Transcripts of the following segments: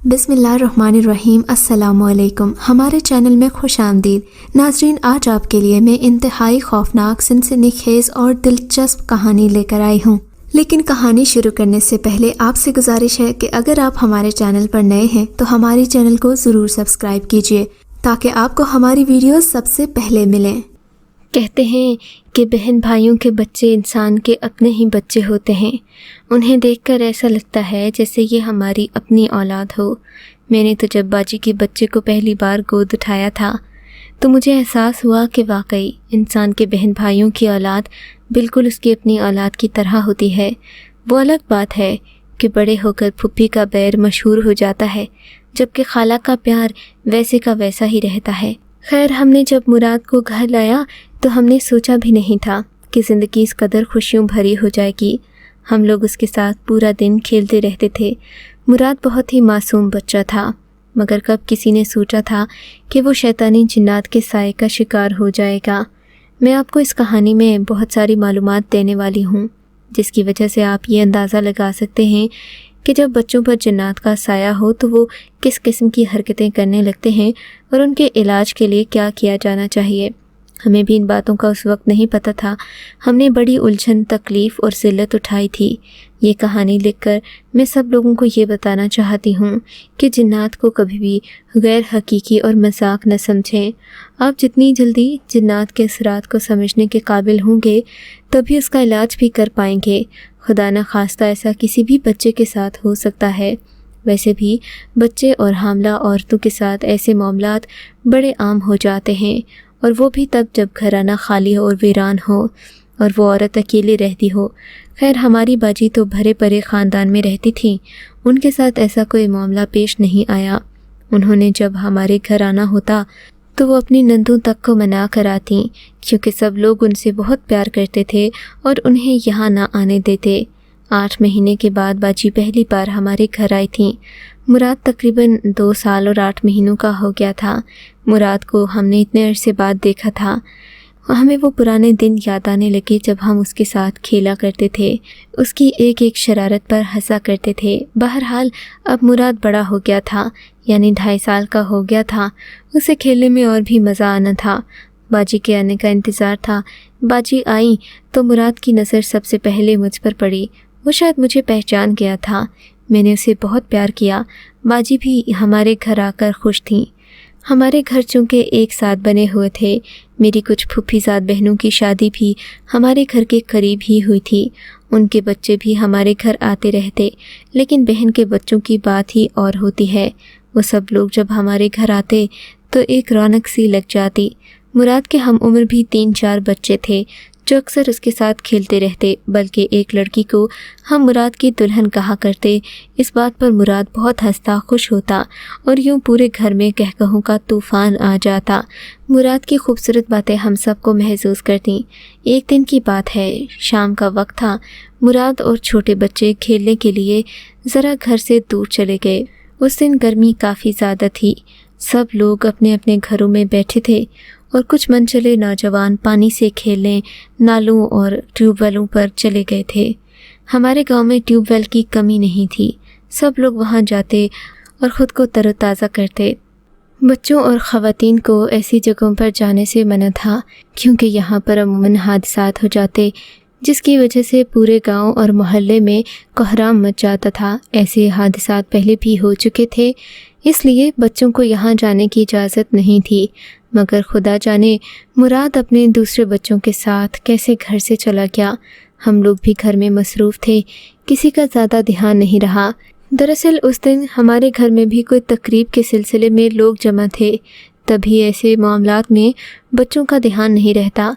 बिस्मिल्लाहिर्रहमानिर्रहीम। अस्सलामुअलैकुम। हमारे चैनल में खुश आमदीद। नाजरीन, आज आपके लिए मैं इंतहाई खौफनाक, सनसनीखेज और दिलचस्प कहानी लेकर आई हूँ। लेकिन कहानी शुरू करने से पहले आपसे गुजारिश है कि अगर आप हमारे चैनल पर नए हैं तो हमारे चैनल को ज़रूर सब्सक्राइब कीजिए ताकि आपको हमारी वीडियोस सबसे पहले मिलें। कहते हैं कि बहन भाइयों के बच्चे इंसान के अपने ही बच्चे होते हैं। उन्हें देखकर ऐसा लगता है जैसे ये हमारी अपनी औलाद हो। मैंने तो जब बाजी के बच्चे को पहली बार गोद उठाया था तो मुझे एहसास हुआ कि वाकई इंसान के बहन भाइयों की औलाद बिल्कुल उसकी अपनी औलाद की तरह होती है। वो अलग बात है कि बड़े होकर फुप्पी का बैर मशहूर हो जाता है, जबकि खाला का प्यार वैसे का वैसा ही रहता है। खैर, हमने जब मुराद को घर लाया तो हमने सोचा भी नहीं था कि ज़िंदगी इस कदर खुशियों भरी हो जाएगी। हम लोग उसके साथ पूरा दिन खेलते रहते थे। मुराद बहुत ही मासूम बच्चा था, मगर कब किसी ने सोचा था कि वो शैतानी जिन्नात के साए का शिकार हो जाएगा। मैं आपको इस कहानी में बहुत सारी मालूमात देने वाली हूँ, जिसकी वजह से आप ये अंदाज़ा लगा सकते हैं कि जब बच्चों पर जिन्नात का साया हो तो वो किस किस्म की हरकतें करने लगते हैं और उनके इलाज के लिए क्या किया जाना चाहिए। हमें भी इन बातों का उस वक्त नहीं पता था। हमने बड़ी उलझन, तकलीफ़ और ज़िल्लत उठाई थी। ये कहानी लिखकर मैं सब लोगों को ये बताना चाहती हूँ कि जिन्नात को कभी भी गैर हकीकी और मजाक न समझें। आप जितनी जल्दी जिन्नात के असरात को समझने के काबिल होंगे तभी उसका इलाज भी कर पाएंगे। खुदा न खास्ता ऐसा किसी भी बच्चे के साथ हो सकता है। वैसे भी बच्चे और हामला औरतों के साथ ऐसे मामलात बड़े आम हो जाते हैं, और वो भी तब जब घराना खाली हो और वीरान हो और वो औरत अकेली रहती हो। खैर, हमारी बाजी तो भरे परे ख़ानदान में रहती थी। उनके साथ ऐसा कोई मामला पेश नहीं आया। उन्होंने जब हमारे घर आना होता तो वो अपनी नंदों तक को मना कर आती, क्योंकि सब लोग उनसे बहुत प्यार करते थे और उन्हें यहाँ ना आने देते। 8 महीने के बाद बाजी पहली बार हमारे घर आई थी। मुराद तकरीबन 2 साल और 8 महीनों का हो गया था। मुराद को हमने इतने अरसे बाद देखा था। हमें वो पुराने दिन याद आने लगे जब हम उसके साथ खेला करते थे, उसकी एक एक शरारत पर हंसा करते थे। बहरहाल अब मुराद बड़ा हो गया था, यानी 2.5 साल का हो गया था। उसे खेलने में और भी मज़ा आना था। बाजी के आने का इंतज़ार था। बाजी आई तो मुराद की नज़र सबसे पहले मुझ पर पड़ी। वो शायद मुझे पहचान गया था। मैंने उसे बहुत प्यार किया। बाजी भी हमारे घर आकर खुश थी। हमारे घर चूँकि एक साथ बने हुए थे, मेरी कुछ फूफीज़ाद बहनों की शादी भी हमारे घर के करीब ही हुई थी। उनके बच्चे भी हमारे घर आते रहते, लेकिन बहन के बच्चों की बात ही और होती है। वो सब लोग जब हमारे घर आते तो एक रौनक सी लग जाती। मुराद के हम उम्र भी 3-4 बच्चे थे जो अक्सर उसके साथ खेलते रहते, बल्कि एक लड़की को हम मुराद की दुल्हन कहा करते। इस बात पर मुराद बहुत हंसता, खुश होता और यूं पूरे घर में कहकहों का तूफ़ान आ जाता। मुराद की खूबसूरत बातें हम सबको महसूस करती। एक दिन की बात है, शाम का वक्त था। मुराद और छोटे बच्चे खेलने के लिए ज़रा घर से दूर चले गए। उस दिन गर्मी काफ़ी ज़्यादा थी। सब लोग अपने अपने घरों में बैठे थे और कुछ मनचले नौजवान पानी से खेलने नालों और ट्यूबवेलों पर चले गए थे। हमारे गांव में ट्यूबवेल की कमी नहीं थी। सब लोग वहां जाते और ख़ुद को तरोताज़ा करते। बच्चों और ख़वातीन को ऐसी जगहों पर जाने से मना था, क्योंकि यहाँ पर अमूमन हादसात हो जाते, जिसकी वजह से पूरे गांव और मोहल्ले में कोहराम मच जाता था। ऐसे हादसात पहले भी हो चुके थे, इसलिए बच्चों को यहाँ जाने की इजाज़त नहीं थी। मगर खुदा जाने मुराद अपने दूसरे बच्चों के साथ कैसे घर से चला गया। हम लोग भी घर में मसरूफ़ थे, किसी का ज़्यादा ध्यान नहीं रहा। दरअसल उस दिन हमारे घर में भी कोई तकरीब के सिलसिले में लोग जमा थे, तभी ऐसे मामलात में बच्चों का ध्यान नहीं रहता।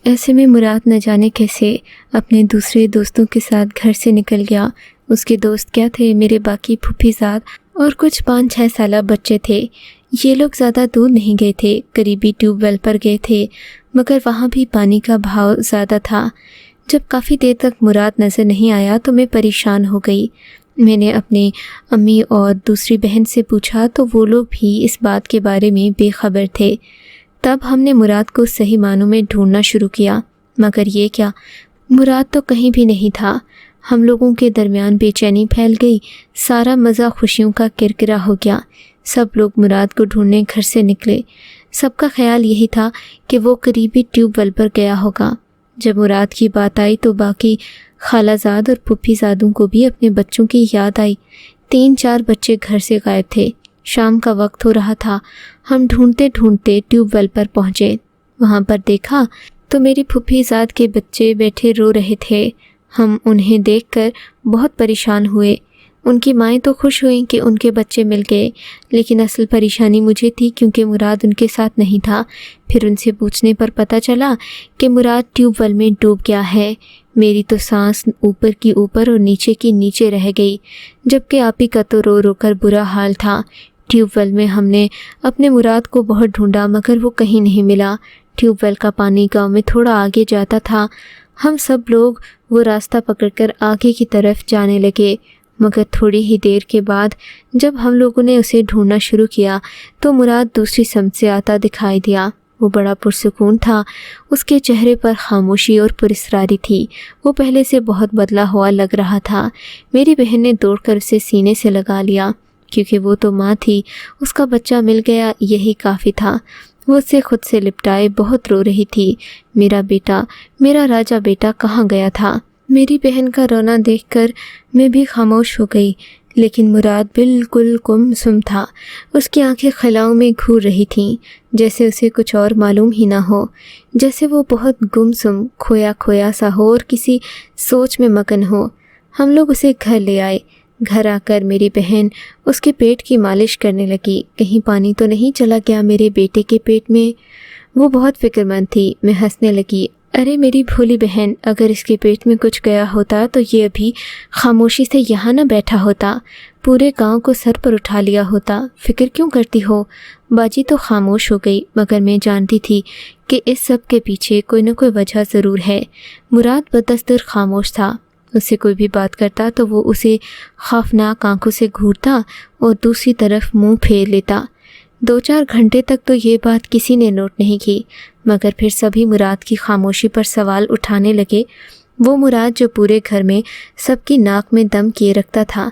ऐसे में मुराद न जाने कैसे अपने दूसरे दोस्तों के साथ घर से निकल गया। उसके दोस्त क्या थे, मेरे बाकी फूफीज़ाद और कुछ 5-6 साला बच्चे थे। ये लोग ज़्यादा दूर नहीं गए थे, करीबी ट्यूबवेल पर गए थे, मगर वहाँ भी पानी का भाव ज़्यादा था। जब काफ़ी देर तक मुराद नज़र नहीं आया तो मैं परेशान हो गई। मैंने अपने अम्मी और दूसरी बहन से पूछा तो वो लोग भी इस बात के बारे में बेखबर थे। तब हमने मुराद को सही मानों में ढूंढना शुरू किया, मगर ये क्या, मुराद तो कहीं भी नहीं था। ہم لوگوں کے درمیان بے چینی پھیل گئی، سارا مزہ خوشیوں کا کرکرا ہو گیا۔ سب لوگ مراد کو ڈھونڈنے گھر سے نکلے۔ سب کا خیال یہی تھا کہ وہ قریبی ٹیوب ویل پر گیا ہوگا۔ جب مراد کی بات آئی تو باقی خالہ زاد اور پھپھی زادوں کو بھی اپنے بچوں کی یاد آئی۔ 3-4 بچے گھر سے غائب تھے۔ شام کا وقت ہو رہا تھا۔ ہم ڈھونڈتے ڈھونڈتے ٹیوب ویل پر پہنچے۔ وہاں پر دیکھا تو میری پھپھی زاد کے بچے بیٹھے رو رہے تھے۔ ہم انہیں دیکھ کر بہت پریشان ہوئے۔ ان کی مائیں تو خوش ہوئیں کہ ان کے بچے مل گئے، لیکن اصل پریشانی مجھے تھی کیونکہ مراد ان کے ساتھ نہیں تھا۔ پھر ان سے پوچھنے پر پتہ چلا کہ مراد ٹیوب ویل میں ڈوب گیا ہے۔ میری تو سانس اوپر کی اوپر اور نیچے کی نیچے رہ گئی، جبکہ آپی کا تو رو رو کر برا حال تھا۔ ٹیوب ویل میں ہم نے اپنے مراد کو بہت ڈھونڈا مگر وہ کہیں نہیں ملا۔ ٹیوب ویل کا پانی گاؤں میں تھوڑا آگے جاتا تھا۔ ہم سب لوگ وہ راستہ پکڑ کر آگے کی طرف جانے لگے، مگر تھوڑی ہی دیر کے بعد جب ہم لوگوں نے اسے ڈھونڈنا شروع کیا تو مراد دوسری سمت سے آتا دکھائی دیا۔ وہ بڑا پرسکون تھا، اس کے چہرے پر خاموشی اور پراسراری تھی۔ وہ پہلے سے بہت بدلا ہوا لگ رہا تھا۔ میری بہن نے دوڑ کر اسے سینے سے لگا لیا، کیونکہ وہ تو ماں تھی، اس کا بچہ مل گیا یہی کافی تھا۔ وہ اسے خود سے لپٹائے بہت رو رہی تھی۔ میرا بیٹا، میرا راجہ بیٹا کہاں گیا تھا؟ میری بہن کا رونا دیکھ کر میں بھی خاموش ہو گئی، لیکن مراد بالکل گم سم تھا۔ اس کی آنکھیں خلاؤں میں گھور رہی تھیں، جیسے اسے کچھ اور معلوم ہی نہ ہو، جیسے وہ بہت گم سم کھویا کھویا سا ہو اور کسی سوچ میں مگن ہو۔ ہم لوگ اسے گھر لے آئے۔ گھر آ کر میری بہن اس کے پیٹ کی مالش کرنے لگی۔ کہیں پانی تو نہیں چلا گیا میرے بیٹے کے پیٹ میں؟ وہ بہت فکر مند تھی۔ میں ہنسنے لگی۔ ارے میری بھولی بہن، اگر اس کے پیٹ میں کچھ گیا ہوتا تو یہ ابھی خاموشی سے یہاں نہ بیٹھا ہوتا، پورے گاؤں کو سر پر اٹھا لیا ہوتا۔ فکر کیوں کرتی ہو؟ باجی تو خاموش ہو گئی، مگر میں جانتی تھی کہ اس سب کے پیچھے کوئی نہ کوئی وجہ ضرور ہے۔ مراد بدستور خاموش تھا۔ اس سے کوئی بھی بات کرتا تو وہ اسے خوفناک آنکھوں سے گھورتا اور دوسری طرف منہ پھیر لیتا۔ 2-4 گھنٹے تک تو یہ بات کسی نے نوٹ نہیں کی، مگر پھر سبھی مراد کی خاموشی پر سوال اٹھانے لگے۔ وہ مراد جو پورے گھر میں سب کی ناک میں دم کیے رکھتا تھا،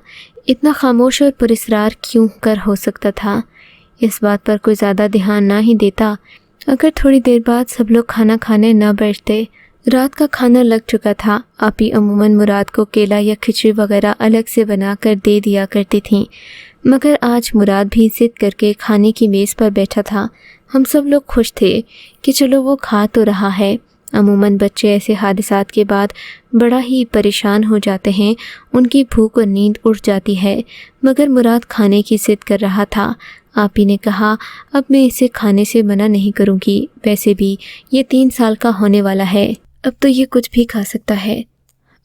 اتنا خاموش اور پراسرار کیوں کر ہو سکتا تھا؟ اس بات پر کوئی زیادہ دھیان نہ ہی دیتا اگر تھوڑی دیر بعد سب لوگ کھانا کھانے نہ بیٹھتے۔ رات کا کھانا لگ چکا تھا۔ آپی عموماً مراد کو کیلا یا کھچڑی وغیرہ الگ سے بنا کر دے دیا کرتی تھیں، مگر آج مراد بھی ضد کر کے کھانے کی میز پر بیٹھا تھا۔ ہم سب لوگ خوش تھے کہ چلو وہ کھا تو رہا ہے۔ عموماً بچے ایسے حادثات کے بعد بڑا ہی پریشان ہو جاتے ہیں، ان کی بھوک اور نیند اڑ جاتی ہے، مگر مراد کھانے کی ضد کر رہا تھا۔ آپی نے کہا اب میں اسے کھانے سے منع نہیں کروں گی، ویسے بھی یہ 3 سال کا ہونے والا ہے، اب تو یہ کچھ بھی کھا سکتا ہے۔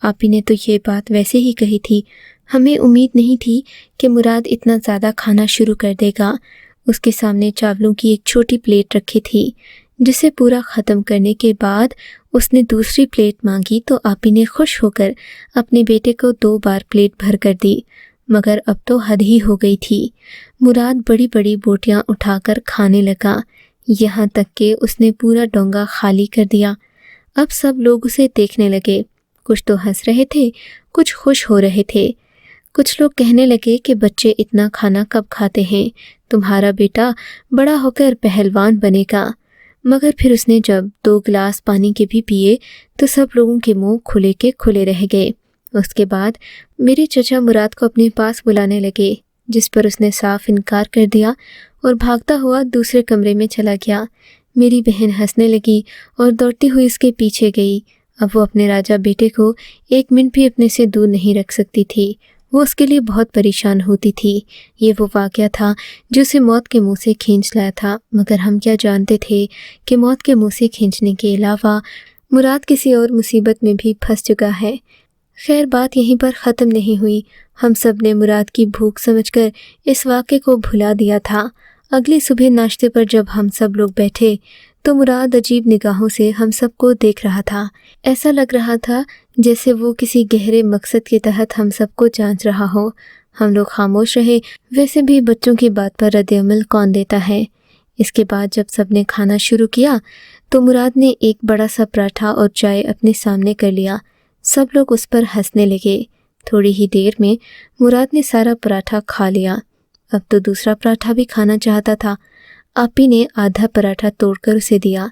آپی نے تو یہ بات ویسے ہی کہی تھی، ہمیں امید نہیں تھی کہ مراد اتنا زیادہ کھانا شروع کر دے گا۔ اس کے سامنے چاولوں کی ایک چھوٹی پلیٹ رکھی تھی، جسے پورا ختم کرنے کے بعد اس نے دوسری پلیٹ مانگی تو آپی نے خوش ہو کر اپنے بیٹے کو 2 بار پلیٹ بھر کر دی، مگر اب تو حد ہی ہو گئی تھی۔ مراد بڑی بڑی بوٹیاں اٹھا کر کھانے لگا، یہاں تک کہ اس نے پورا ڈونگا خالی کر دیا۔ اب سب لوگ اسے دیکھنے لگے، کچھ تو ہنس رہے تھے، کچھ خوش ہو رہے تھے۔ کچھ لوگ کہنے لگے کہ بچے اتنا کھانا کب کھاتے ہیں، تمہارا بیٹا بڑا ہو کر پہلوان بنے گا۔ مگر پھر اس نے جب 2 گلاس پانی کے بھی پیے تو سب لوگوں کے منہ کھلے کے کھلے رہ گئے۔ اس کے بعد میرے چچا مراد کو اپنے پاس بلانے لگے، جس پر اس نے صاف انکار کر دیا اور بھاگتا ہوا دوسرے کمرے میں چلا گیا۔ میری بہن ہنسنے لگی اور دوڑتی ہوئی اس کے پیچھے گئی۔ اب وہ اپنے راجہ بیٹے کو 1 منٹ بھی اپنے سے دور نہیں رکھ سکتی تھی، وہ اس کے لیے بہت پریشان ہوتی تھی۔ یہ وہ واقعہ تھا جو اسے موت کے منہ سے کھینچ لایا تھا، مگر ہم کیا جانتے تھے کہ موت کے منہ سے کھینچنے کے علاوہ مراد کسی اور مصیبت میں بھی پھنس چکا ہے۔ خیر بات یہیں پر ختم نہیں ہوئی، ہم سب نے مراد کی بھوک سمجھ کر اس واقعے کو بھلا دیا تھا۔ اگلی صبح ناشتے پر جب ہم سب لوگ بیٹھے تو مراد عجیب نگاہوں سے ہم سب کو دیکھ رہا تھا۔ ایسا لگ رہا تھا جیسے وہ کسی گہرے مقصد کے تحت ہم سب کو جانچ رہا ہو۔ ہم لوگ خاموش رہے، ویسے بھی بچوں کی بات پر رد عمل کون دیتا ہے۔ اس کے بعد جب سب نے کھانا شروع کیا تو مراد نے ایک بڑا سا پراٹھا اور چائے اپنے سامنے کر لیا۔ सब लोग उस पर हंसने लगे। थोड़ी ही देर में मुराद ने सारा पराठा खा लिया। अब तो दूसरा पराठा भी खाना चाहता था। आपी ने आधा पराठा तोड़कर उसे दिया।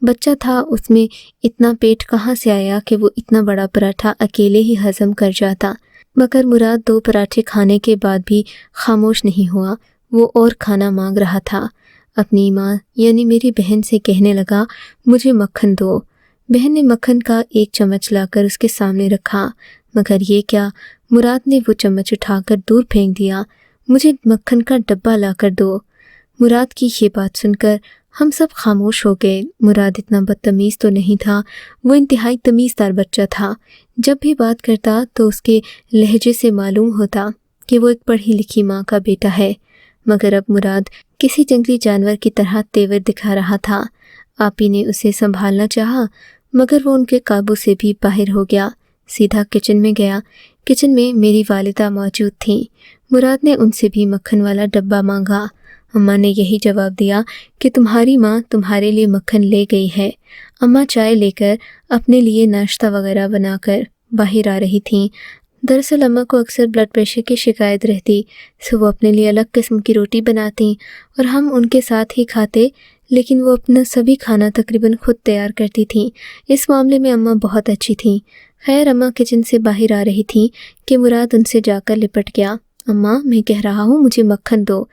बच्चा था, उसमें इतना पेट कहाँ से आया कि वो इतना बड़ा पराठा अकेले ही हजम कर जाता। मगर मुराद 2 पराठे खाने के बाद भी खामोश नहीं हुआ। वो और खाना मांग रहा था। अपनी माँ यानी मेरी बहन से कहने लगा, मुझे मक्खन दो। बहन ने मक्खन का 1 चम्मच लाकर उसके सामने रखा, मगर ये क्या, मुराद ने वो चम्मच उठाकर दूर फेंक दिया। मुझे मक्खन का डब्बा लाकर दो। मुराद की ये बात सुनकर हम सब खामोश हो गए। मुराद इतना बदतमीज़ तो नहीं था, वो इंतहाई तमीज़दार बच्चा था। जब भी बात करता तो उसके लहजे से मालूम होता कि वो एक पढ़ी लिखी माँ का बेटा है। मगर अब मुराद किसी जंगली जानवर की तरह तेवर दिखा रहा था। आपी ने उसे संभालना चाहा, मगर वो उनके काबू से भी बाहर हो गया। सीधा किचन में गया। किचन में मेरी वालिदा मौजूद थीं। मुराद ने उनसे भी मक्खन वाला डब्बा मांगा। अम्मा ने यही जवाब दिया कि तुम्हारी माँ तुम्हारे लिए मक्खन ले गई है। अम्मा चाय लेकर अपने लिए नाश्ता वगैरह बनाकर बाहर आ रही थीं। दरअसल अम्मा को अक्सर ब्लड प्रेशर की शिकायत रहती, सो वो अपने लिए अलग किस्म की रोटी बनाती और हम उनके साथ ही खाते, लेकिन वो अपना सभी खाना तकरीबन खुद तैयार करती थीं। इस मामले में अम्मा बहुत अच्छी थीं। खैर, अम्मा किचन से बाहर आ रही थीं कि मुराद उनसे जाकर लिपट गया। अम्मा, मैं कह रहा हूँ, मुझे मक्खन दो।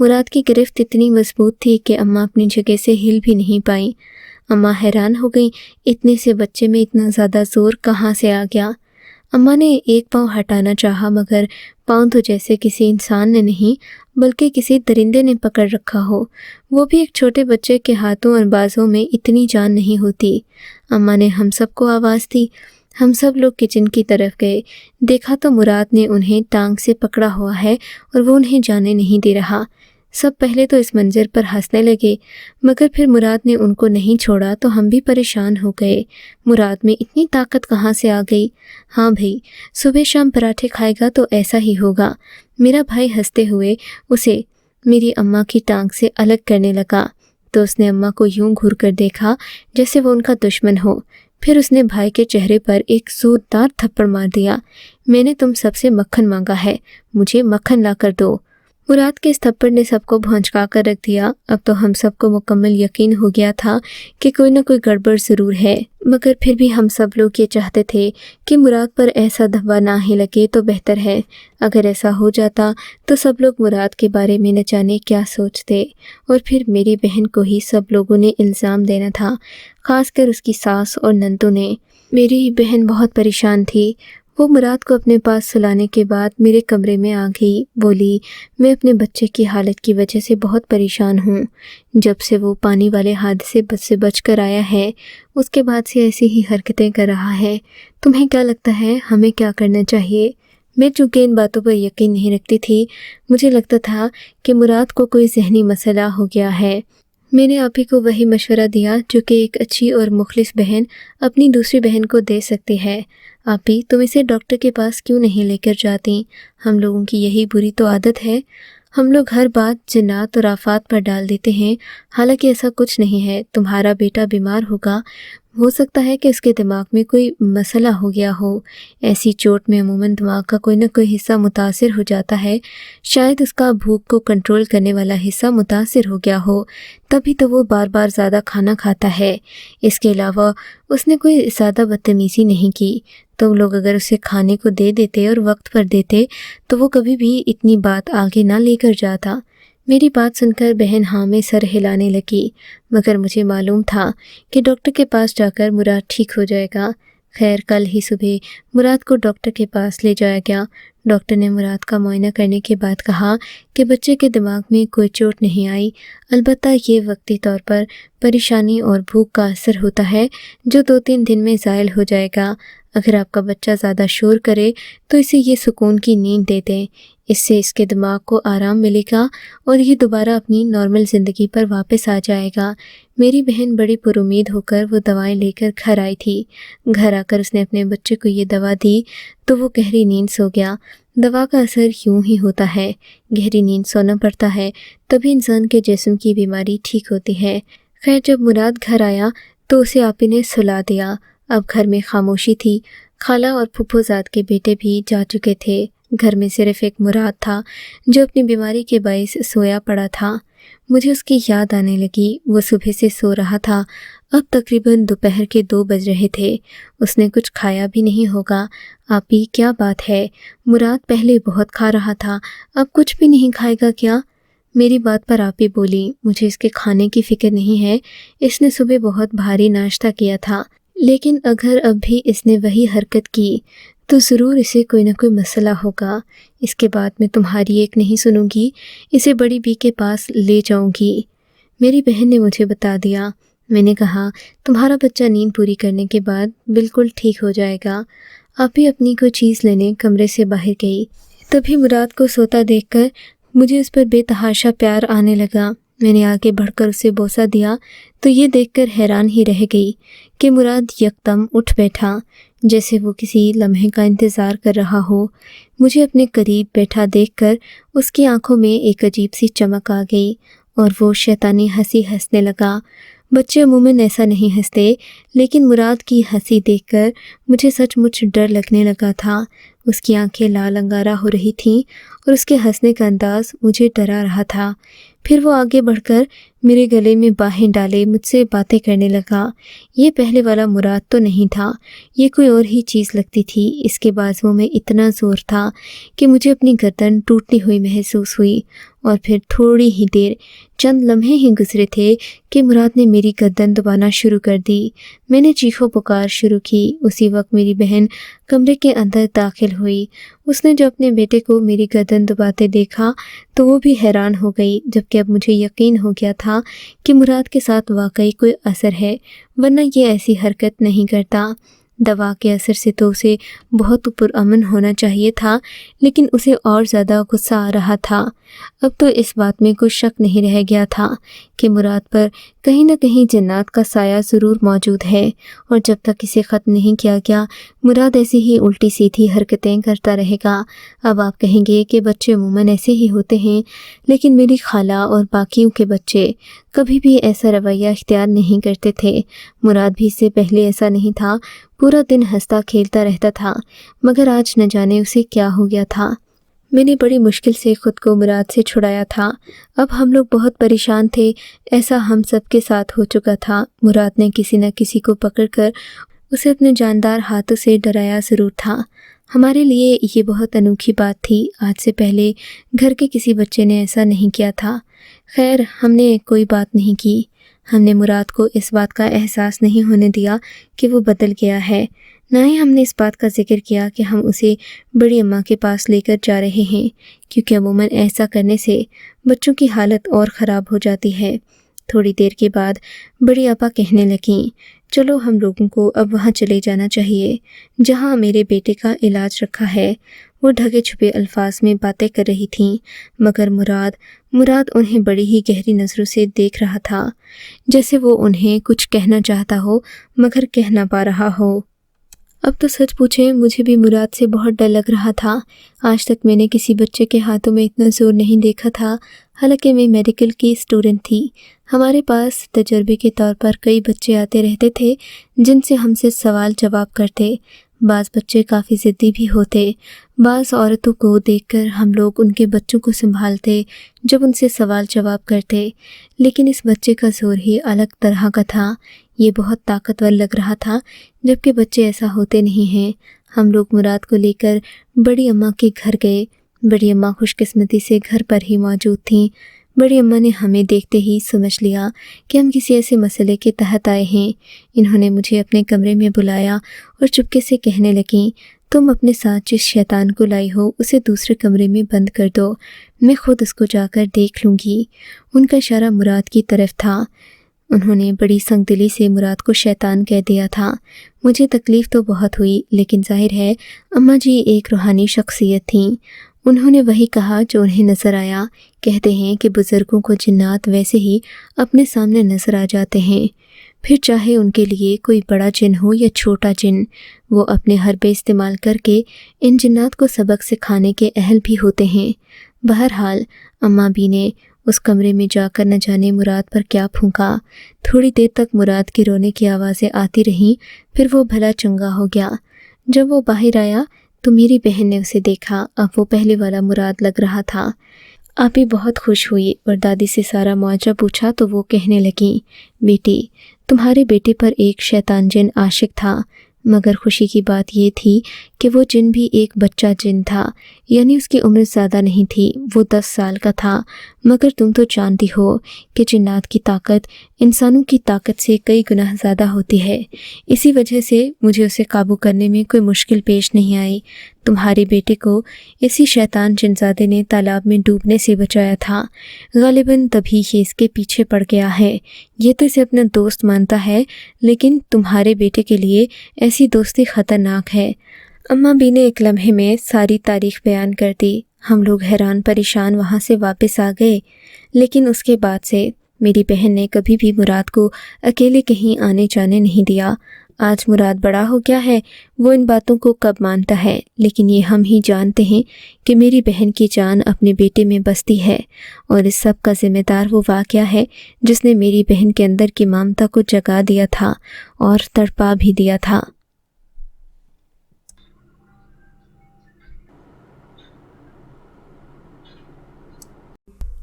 मुराद की गिरफ्त इतनी मजबूत थी कि अम्मा अपनी जगह से हिल भी नहीं पाई। अम्मा हैरान हो गई, इतने से बच्चे में इतना ज़्यादा ज़ोर कहाँ से आ गया। अम्मा ने एक पाँव हटाना चाहा, मगर पाँव तो जैसे किसी इंसान ने नहीं बल्कि किसी दरिंदे ने पकड़ रखा हो। वो भी एक छोटे बच्चे के हाथों और बाजों में इतनी जान नहीं होती। अम्मा ने हम सबको आवाज़ दी। हम सब लोग किचन की तरफ गए। देखा तो मुराद ने उन्हें टांग से पकड़ा हुआ है और वो उन्हें जाने नहीं दे रहा। सब पहले तो इस मंजर पर हंसने लगे, मगर फिर मुराद ने उनको नहीं छोड़ा तो हम भी परेशान हो गए। मुराद में इतनी ताकत कहाँ से आ गई? हाँ भाई, सुबह शाम पराठे खाएगा तो ऐसा ही होगा। मेरा भाई हंसते हुए उसे मेरी अम्मा की टांग से अलग करने लगा तो उसने अम्मा को यूं घूर कर देखा जैसे वो उनका दुश्मन हो। फिर उसने भाई के चेहरे पर एक जोरदार थप्पड़ मार दिया। मैंने तुम सबसे मक्खन मांगा है, मुझे मक्खन ला कर दो। मुराद के इस थप्पड़ ने सबको भौंचका कर रख दिया। अब तो हम सबको मुकम्मल यकीन हो गया था कि कोई ना कोई गड़बड़ ज़रूर है, मगर फिर भी हम सब लोग ये चाहते थे कि मुराद पर ऐसा धब्बा ना ही लगे तो बेहतर है। अगर ऐसा हो जाता तो सब लोग मुराद के बारे में न जाने क्या सोचते, और फिर मेरी बहन को ही सब लोगों ने इल्ज़ाम देना था, ख़ासकर उसकी सास और नंदू ने। मेरी बहन बहुत परेशान थी। वो मुराद को अपने पास सुलाने के बाद मेरे कमरे में आ गई। बोली, मैं अपने बच्चे की हालत की वजह से बहुत परेशान हूँ। जब से वो पानी वाले हादसे से बच कर आया है, उसके बाद से ऐसी ही हरकतें कर रहा है। तुम्हें क्या लगता है हमें क्या करना चाहिए? मैं चूँकि इन बातों पर यकीन नहीं रखती थी, मुझे लगता था कि मुराद को कोई जहनी मसला हो गया है। मैंने आप ही को वही मशवरा दिया जो कि एक अच्छी और मुखलिस बहन अपनी दूसरी बहन को दे सकती है। आप ही, तुम इसे डॉक्टर के पास क्यों नहीं लेकर जाती? हम लोगों की यही बुरी तो आदत है, हम लोग हर बात जिन्नात और आफात पर डाल देते हैं। हालांकि ऐसा कुछ नहीं है। तुम्हारा बेटा बीमार होगा, हो सकता है कि उसके दिमाग में कोई मसला हो गया हो। ऐसी चोट में अमूमन दिमाग का कोई ना कोई हिस्सा मुतासिर हो जाता है। शायद उसका भूख को कंट्रोल करने वाला हिस्सा मुतासिर हो गया हो, तभी तो वो बार बार ज़्यादा खाना खाता है। इसके अलावा उसने कोई ज़्यादा बदतमीज़ी नहीं की। तुम लोग अगर उसे खाने को दे देते और वक्त पर देते तो वो कभी भी इतनी बात आगे ना लेकर जाता। मेरी बात सुनकर बहन हाँ में सर हिलाने लगी, मगर मुझे मालूम था कि डॉक्टर के पास जाकर मुराद ठीक हो जाएगा। खैर, कल ही सुबह मुराद को डॉक्टर के पास ले जाया गया। डॉक्टर ने मुराद का मुआयना करने के बाद कहा कि बच्चे के दिमाग में कोई चोट नहीं आई, अलबत्ता ये वक्ती तौर पर परेशानी और भूख का असर होता है जो 2-3 दिन में ज़ायल हो जाएगा। अगर आपका बच्चा ज़्यादा शोर करे तो इसे ये सुकून की नींद दे दें, इससे इसके दिमाग को आराम मिलेगा और ये दोबारा अपनी नॉर्मल ज़िंदगी पर वापस आ जाएगा। मेरी बहन बड़ी पुरुमीद होकर वो दवाएं लेकर घर आई थी। घर आकर उसने अपने बच्चे को ये दवा दी तो वो गहरी नींद सो गया। दवा का असर यूं ही होता है, गहरी नींद सोना पड़ता है, तभी इंसान के जिस्म की बीमारी ठीक होती है। खैर, जब मुराद घर आया तो उसे आपी ने सुला दिया। अब घर में खामोशी थी। खाला और फूफोजाद के बेटे भी जा चुके थे। घर में सिर्फ एक मुराद था जो अपनी बीमारी के बाइस सोया पड़ा था। मुझे उसकी याद आने लगी। वो सुबह से सो रहा था। अब तकरीबन दोपहर के 2 बज रहे थे। उसने कुछ खाया भी नहीं होगा। आपी, क्या बात है? मुराद पहले बहुत खा रहा था, अब कुछ भी नहीं खाएगा क्या? मेरी बात पर आपी बोली, मुझे इसके खाने की फिक्र नहीं है। इसने सुबह बहुत भारी नाश्ता किया था, लेकिन अगर अब भी इसने वही हरकत की तो ज़रूर इसे कोई ना कोई मसला होगा। इसके बाद मैं तुम्हारी एक नहीं सुनूंगी, इसे बड़ी बी के पास ले जाऊंगी। मेरी बहन ने मुझे बता दिया। मैंने कहा, तुम्हारा बच्चा नींद पूरी करने के बाद बिल्कुल ठीक हो जाएगा। आप भी अपनी कोई चीज़ लेने कमरे से बाहर गई। तभी मुराद को सोता देखकर मुझे उस पर बेतहाशा प्यार आने लगा। मैंने आगे बढ़कर उसे बोसा दिया तो ये देखकर हैरान ही रह गई कि मुराद यकदम उठ बैठा, जैसे वो किसी लम्हे का इंतज़ार कर रहा हो। मुझे अपने करीब बैठा देखकर उसकी आंखों में एक अजीब सी चमक आ गई और वो शैतानी हंसी हंसने लगा। बच्चे अमूमन ऐसा नहीं हंसते, लेकिन मुराद की हंसी देखकर मुझे सचमुच डर लगने लगा था। उसकी आंखें लाल अंगारा हो रही थीं और उसके हंसने का अंदाज मुझे डरा रहा था। फिर वो आगे बढ़कर मेरे गले में बाहें डाले मुझसे बातें करने लगा। ये पहले वाला मुराद तो नहीं था, ये कोई और ही चीज़ लगती थी। इसके बाजुओं में इतना ज़ोर था कि मुझे अपनी गर्दन टूटती हुई महसूस हुई। और फिर थोड़ी ही देर, चंद लम्हे ही गुजरे थे कि मुराद ने मेरी गर्दन दबाना शुरू कर दी। मैंने चीखो पुकार शुरू की। उसी वक्त मेरी बहन कमरे के अंदर दाखिल हुई। उसने जब अपने बेटे को मेरी गर्दन दबाते देखा तो वो भी हैरान हो गई, जबकि अब मुझे यकीन हो गया था कि मुराद के साथ वाकई कोई असर है, वरना ये ऐसी हरकत नहीं करता। दवा के असर से तो उसे बहुत पुरअमन होना चाहिए था, लेकिन उसे और ज़्यादा गुस्सा आ रहा था। अब तो इस बात में कोई शक नहीं रह गया था कि मुराद पर कहीं न कहीं जन्नत का साया ज़रूर मौजूद है, और जब तक इसे ख़त्म नहीं किया गया मुराद ऐसी ही उल्टी सीधी हरकतें करता रहेगा। अब आप कहेंगे कि बच्चे अमूमन ऐसे ही होते हैं, लेकिन मेरी खाला और बाकियों के बच्चे कभी भी ऐसा रवैया इख्तियार नहीं करते थे। मुराद भी इससे पहले ऐसा नहीं था, पूरा दिन हंसता खेलता रहता था, मगर आज न जाने उसे क्या हो गया था। मैंने बड़ी मुश्किल से खुद को मुराद से छुड़ाया था। अब हम लोग बहुत परेशान थे, ऐसा हम सब के साथ हो चुका था। मुराद ने किसी न किसी को पकड़कर उसे अपने जानदार हाथों से डराया ज़रूर था। हमारे लिए ये बहुत अनोखी बात थी। आज से पहले घर के किसी बच्चे ने ऐसा नहीं किया था। खैर, हमने कोई बात नहीं की। हमने मुराद को इस बात का एहसास नहीं होने दिया कि वो बदल गया है। ना ही हमने इस बात का जिक्र किया कि हम उसे बड़ी अम्मा के पास लेकर जा रहे हैं, क्योंकि अमूमन ऐसा करने से बच्चों की हालत और ख़राब हो जाती है। थोड़ी देर के बाद बड़ी आपा कहने लगीं, चलो हम लोगों को अब वहाँ चले जाना चाहिए जहाँ मेरे बेटे का इलाज रखा है। वो ढके छुपे अल्फाज में बातें कर रही थीं, मगर मुराद उन्हें बड़ी ही गहरी नज़रों से देख रहा था, जैसे वो उन्हें कुछ कहना चाहता हो मगर कह ना पा रहा हो। अब तो सच पूछें, मुझे भी मुराद से बहुत डर लग रहा था। आज तक मैंने किसी बच्चे के हाथों में इतना ज़ोर नहीं देखा था। हालांकि मैं मेडिकल की स्टूडेंट थी, हमारे पास तजर्बे के तौर पर कई बच्चे आते रहते थे जिनसे हमसे सवाल जवाब करते। बाज़ बच्चे काफ़ी ज़िद्दी भी होते। बाज़ औरतों को देखकर हम लोग उनके बच्चों को संभालते जब उनसे सवाल जवाब करते, लेकिन इस बच्चे का ज़ोर ही अलग तरह का था। ये बहुत ताकतवर लग रहा था, जबकि बच्चे ऐसा होते नहीं हैं। हम लोग मुराद को लेकर बड़ी अम्मा के घर गए। बड़ी अम्मा खुशकिस्मती से घर पर ही मौजूद थीं। बड़ी अम्मा ने हमें देखते ही समझ लिया कि हम किसी ऐसे मसले के तहत आए हैं। इन्होंने मुझे अपने कमरे में बुलाया और चुपके से कहने लगीं, तुम अपने साथ जिस शैतान को लाई हो उसे दूसरे कमरे में बंद कर दो, मैं खुद उसको जाकर देख लूँगी। उनका इशारा मुराद की तरफ था। उन्होंने बड़ी संगदिली से मुराद को शैतान कह दिया था। मुझे तकलीफ़ तो बहुत हुई, लेकिन जाहिर है अम्मा जी एक रूहानी शख्सियत थीं। उन्होंने वही कहा जो उन्हें नज़र आया। कहते हैं कि बुज़ुर्गों को जिन्नात वैसे ही अपने सामने नज़र आ जाते हैं, फिर चाहे उनके लिए कोई बड़ा जिन हो या छोटा जिन। वो अपने हरबे इस्तेमाल करके इन जिन्नात को सबक सिखाने के अहल भी होते हैं। बहरहाल अम्मा बी ने उस कमरे में जाकर न जाने मुराद पर क्या फूंका। थोड़ी देर तक मुराद के रोने की आवाज़ें आती रहीं, फिर वो भला चंगा हो गया। जब वो बाहर आया तो मेरी बहन ने उसे देखा। अब वो पहले वाला मुराद लग रहा था। आप भी बहुत खुश हुई और दादी से सारा मुआवजा पूछा तो वो कहने लगी, बेटी तुम्हारे बेटे पर एक शैतान जिन आशिक था, मगर खुशी की बात ये थी कि वो जिन भी एक बच्चा जिन था, यानी उसकी उम्र ज़्यादा नहीं थी, वो 10 साल का था। मगर तुम तो जानती हो कि जिन्नात की ताकत इंसानों की ताकत से कई गुना ज़्यादा होती है। इसी वजह से मुझे उसे काबू करने में कोई मुश्किल पेश नहीं आई। तुम्हारे बेटे को इसी शैतान जिनज़ादे ने तालाब में डूबने से बचाया था। गालिबन तभी ये इसके पीछे पड़ गया है। ये तो इसे अपना दोस्त मानता है, लेकिन तुम्हारे बेटे के लिए ऐसी दोस्ती ख़तरनाक है। अम्मा भी ने एक लम्हे में सारी तारीख बयान कर दी। हम लोग हैरान परेशान वहाँ से वापस आ गए, लेकिन उसके बाद से मेरी बहन ने कभी भी मुराद को अकेले कहीं आने जाने नहीं दिया। आज मुराद बड़ा हो गया है, वो इन बातों को कब मानता है, लेकिन ये हम ही जानते हैं कि मेरी बहन की जान अपने बेटे में बसती है और इस सब का ज़िम्मेदार वो वाक़या है जिसने मेरी बहन के अंदर की ममता को जगा दिया था और तड़पा भी दिया था।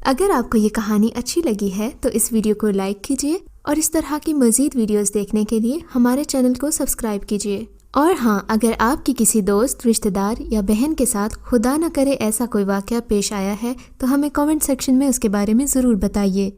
अगर आपको ये कहानी अच्छी लगी है तो इस वीडियो को लाइक कीजिए और इस तरह की मज़ीद वीडियोस देखने के लिए हमारे चैनल को सब्सक्राइब कीजिए। और हाँ, अगर आपकी किसी दोस्त, रिश्तेदार या बहन के साथ खुदा न करे ऐसा कोई वाक़या पेश आया है तो हमें कमेंट सेक्शन में उसके बारे में ज़रूर बताइए।